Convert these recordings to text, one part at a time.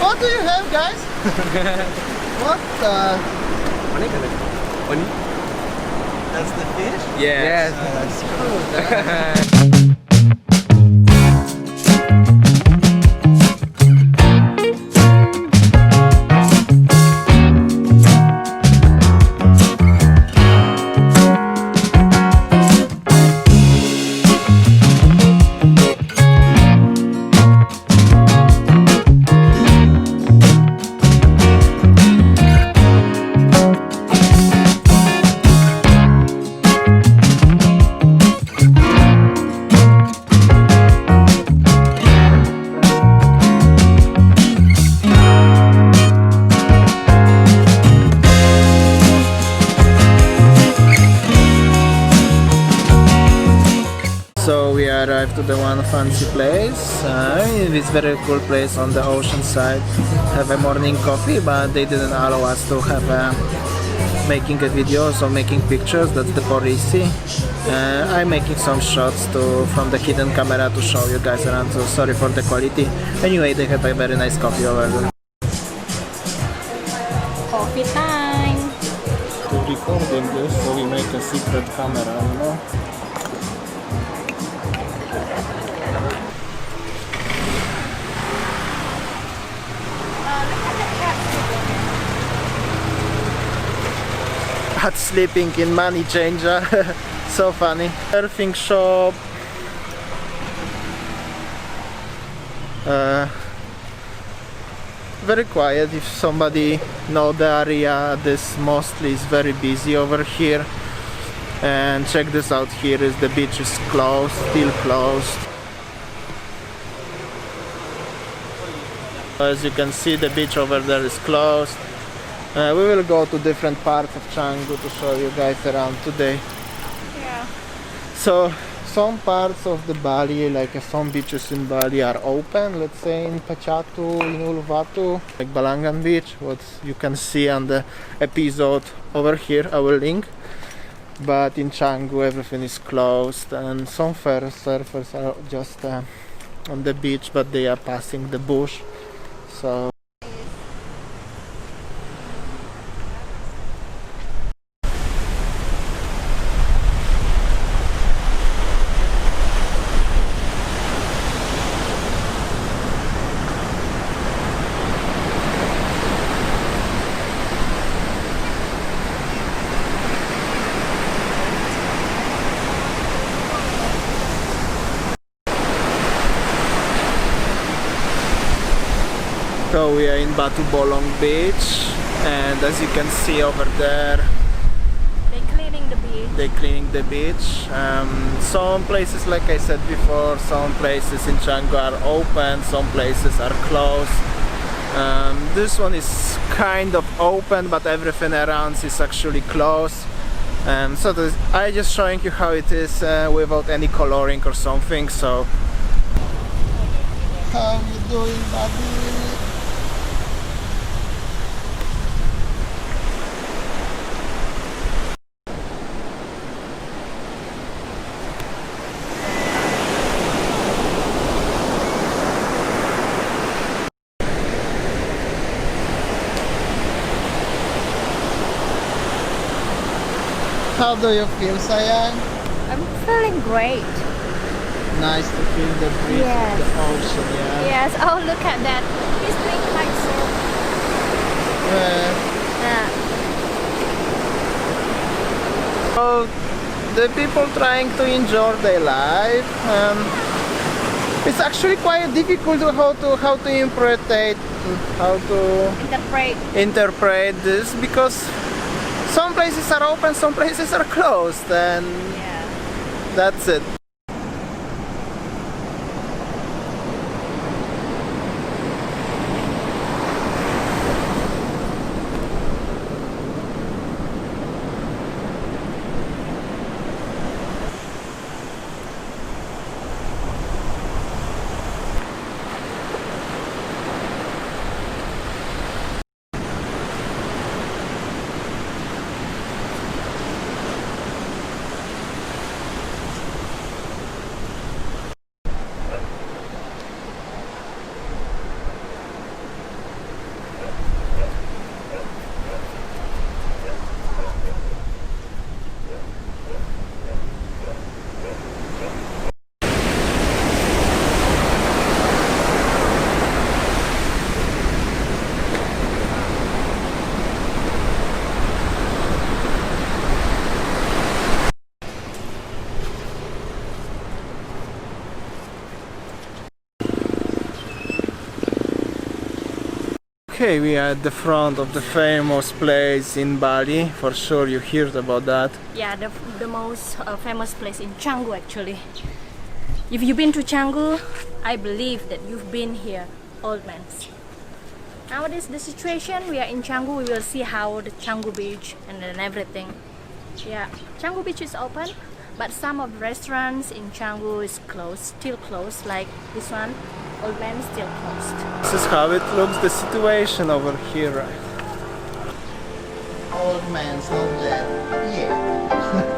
What do you have, guys? What the? Oni? That's the fish? Yes. That's cool. So we arrived to the one fancy place. It's very cool place on the ocean side. Have a morning coffee, but they didn't allow us to have making a video, so making pictures. That's the policy. I'm making some shots from the hidden camera to show you guys around. So sorry for the quality. Anyway, they have a very nice coffee over there. Coffee time. To recording this, so we make a secret camera, you know. Sleeping in money changer. So funny. Surfing shop. Very quiet. If somebody know the area, this mostly is very busy over here. And check this out, here is the beach is closed, still closed. As you can see, the beach over there is closed. We will go to different parts of Canggu to show you guys around today. Yeah. So some parts of the Bali, like some beaches in Bali are open, let's say in Pachatu, in Uluwatu, like Balangan beach, what you can see on the episode over here, I will link. But in Canggu everything is closed, and some surfers are just on the beach, but they are passing the bush. So we are in Batu Bolong beach, and as you can see over there, They're cleaning the beach. they're cleaning the beach. Some places, like I said before, some places in Canggu are open, some places are closed. This one is kind of open, but everything around is actually closed. So I'm just showing you how it is without any coloring or something. So how you doing, buddy? How do you feel, sayang? I'm feeling great. Nice to feel the breeze Yes. of the ocean, yeah? Yes. Oh, look at that. He's doing kitesurf. Yeah. So the people trying to enjoy their life. It's actually quite difficult how to interpret this, because some places are open, some places are closed, and Yeah. that's it. Okay, we are at the front of the famous place in Bali. For sure you heard about that. Yeah, the most famous place in Canggu actually. If you've been to Canggu, I believe that you've been here, old man. Now what is the situation? We are in Canggu. We will see how the Canggu beach and then everything. Yeah, Canggu beach is open, but some of the restaurants in Canggu is closed, still closed. Like this one, old man, still closed. This is how it looks, the situation over here, right? Old man's not dead. Yeah.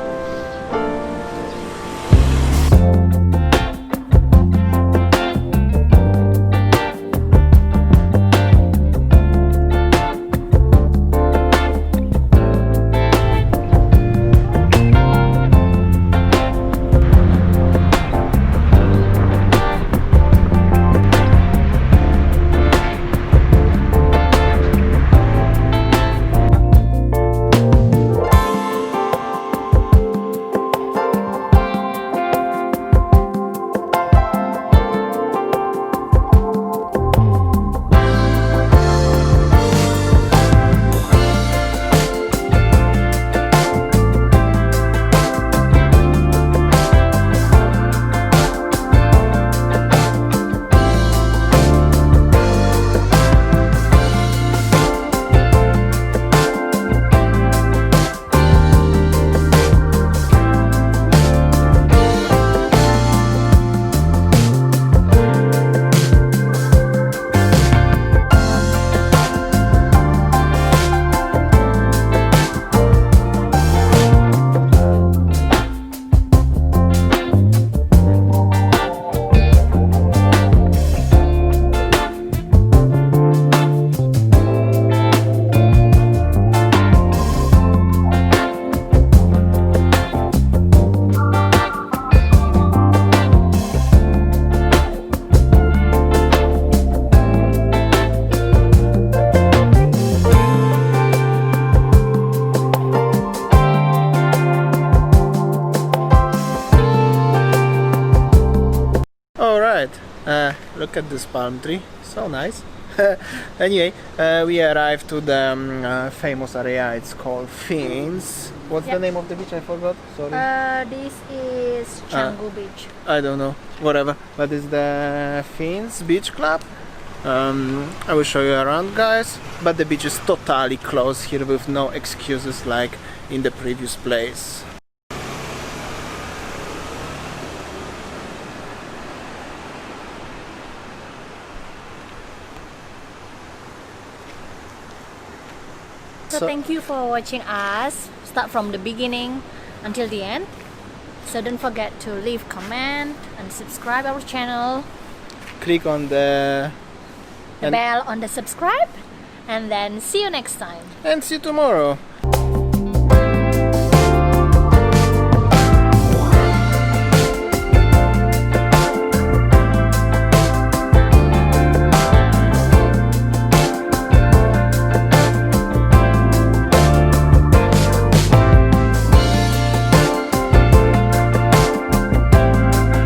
Alright, look at this palm tree, so nice. Anyway, we arrived to the famous area, it's called Fins. What's the Yep. name of the beach? I forgot, sorry. This is Canggu beach. I don't know, whatever. But it's the Fins Beach Club. I will show you around, guys. But the beach is totally closed here with no excuses like in the previous place. So thank you for watching us. Start from the beginning until the end. So don't forget to leave comment and subscribe our channel. Click on the The bell on the subscribe. And then see you next time. and see you tomorrow.